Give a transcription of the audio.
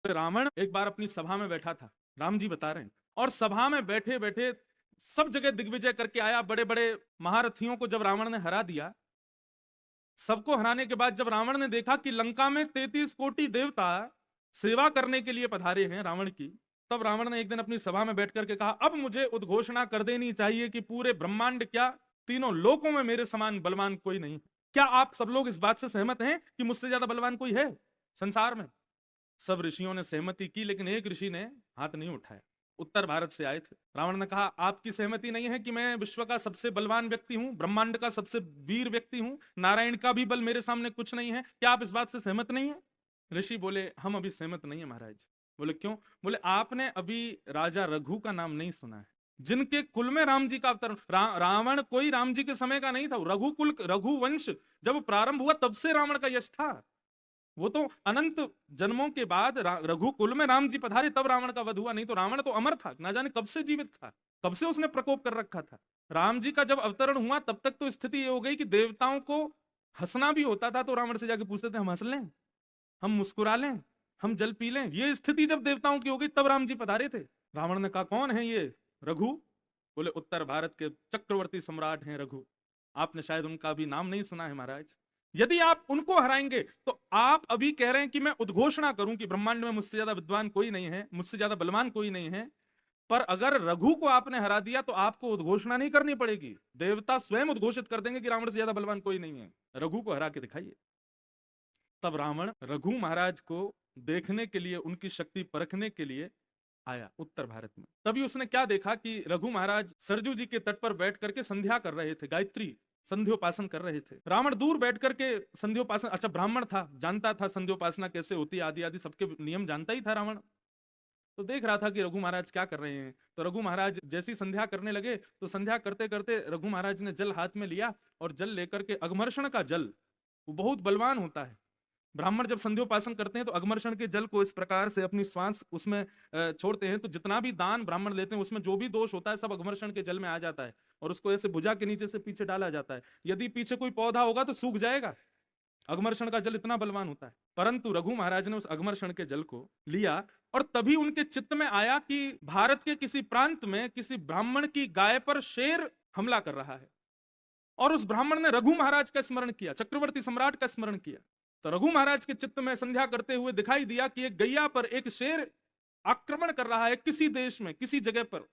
रावण एक बार अपनी सभा में बैठा था, राम जी बता रहे हैं, और सभा में बैठे बैठे सब जगह दिग्विजय करके आया। बड़े बड़े महारथियों को जब रावण ने हरा दिया, सबको हराने के बाद जब रावण ने देखा कि लंका में 33 कोटि देवता सेवा करने के लिए पधारे हैं रावण की, तब रावण ने एक दिन अपनी सभा में बैठ करके कहा, अब मुझे उद्घोषणा कर देनी चाहिए कि पूरे ब्रह्मांड क्या, तीनों लोकों में मेरे समान बलवान कोई नहीं। क्या आप सब लोग इस बात से सहमत हैं कि मुझसे ज्यादा बलवान कोई है संसार में? सब ऋषियों ने सहमति की, लेकिन एक ऋषि ने हाथ नहीं उठाया। उत्तर भारत से आए थे। रावण ने कहा, आपकी सहमति नहीं है कि मैं विश्व का सबसे बलवान व्यक्ति हूं, ब्रह्मांड का सबसे वीर व्यक्ति हूं, नारायण का भी बल मेरे सामने कुछ नहीं है, क्या आप इस बात से सहमत नहीं है? ऋषि बोले, हम अभी सहमत नहीं है महाराज। बोले क्यों? बोले, आपने अभी राजा रघु का नाम नहीं सुना है, जिनके कुल में राम जी का अवतरण। रावण कोई राम जी के समय का नहीं था, रघुकुल रघुवंश जब प्रारंभ हुआ तब से रावण का यश था। वो तो अनंत जन्मों के बाद रघुकुल में राम जी पधारे तब रावण का वध हुआ, नहीं तो रावण तो अमर था, ना जाने कब से जीवित था, कब से उसने प्रकोप कर रखा था। राम जी का जब अवतरण हुआ तब तक तो स्थिति ये हो गई कि देवताओं को हंसना भी होता था तो रावण से जाके पूछते थे, हम हंस लें, हम मुस्कुरा लें, हम जल पी लें। ये स्थिति जब देवताओं की हो गई तब राम जी पधारे थे। रावण ने कहा, कौन है ये रघु? बोले, उत्तर भारत के चक्रवर्ती सम्राट हैं रघु, आपने शायद उनका भी नाम नहीं सुना है महाराज। यदि आप उनको हराएंगे तो आप अभी कह रहे हैं कि मैं उद्घोषणा करूं कि ब्रह्मांड में मुझसे ज्यादा विद्वान कोई नहीं है, मुझसे ज्यादा बलवान कोई नहीं है, पर अगर रघु को आपने हरा दिया तो आपको उद्घोषणा नहीं करनी पड़ेगी, देवता स्वयं उद्घोषित कर देंगे कि रावण से ज्यादा बलवान कोई नहीं है, रघु को हरा के दिखाइए। तब रावण रघु महाराज को देखने के लिए, उनकी शक्ति परखने के लिए आया उत्तर भारत में। तभी उसने क्या देखा कि रघु महाराज सरजू जी के तट पर बैठ करके संध्या कर रहे थे, गायत्री संध्योपासन कर रहे थे। रावण दूर बैठ करके संध्योपासन, अच्छा ब्राह्मण था, जानता था संध्योपासना कैसे होती है, आदि आदि सबके नियम जानता ही था रावण। तो देख रहा था कि रघु महाराज क्या कर रहे हैं। तो रघु महाराज जैसी संध्या करने लगे तो संध्या करते करते रघु महाराज ने जल हाथ में लिया, और जल लेकर के, अघमर्षण का जल वो बहुत बलवान होता है। ब्राह्मण जब संध्योपासन करते हैं तो अघमर्षण के जल को इस प्रकार से अपनी श्वास उसमें छोड़ते हैं, तो जितना भी दान ब्राह्मण लेते हैं उसमें जो भी दोष होता है सब अघमर्षण के जल में आ जाता है, और उसको ऐसे भुजा के नीचे से पीछे डाला जाता है। यदि पीछे कोई पौधा होगा तो सूख जाएगा, अघमर्षण का जल इतना बलवान होता है। परंतु रघु महाराज ने उस अघमर्षण के जल को लिया, और तभी उनके चित्त में आया कि भारत के किसी प्रांत में किसी ब्राह्मण की गाय पर शेर हमला कर रहा है, और उस ब्राह्मण ने रघु महाराज का स्मरण किया, चक्रवर्ती सम्राट का स्मरण किया। तो रघु महाराज के चित्त में संध्या करते हुए दिखाई दिया कि एक गैया पर एक शेर आक्रमण कर रहा है किसी देश में, किसी जगह पर।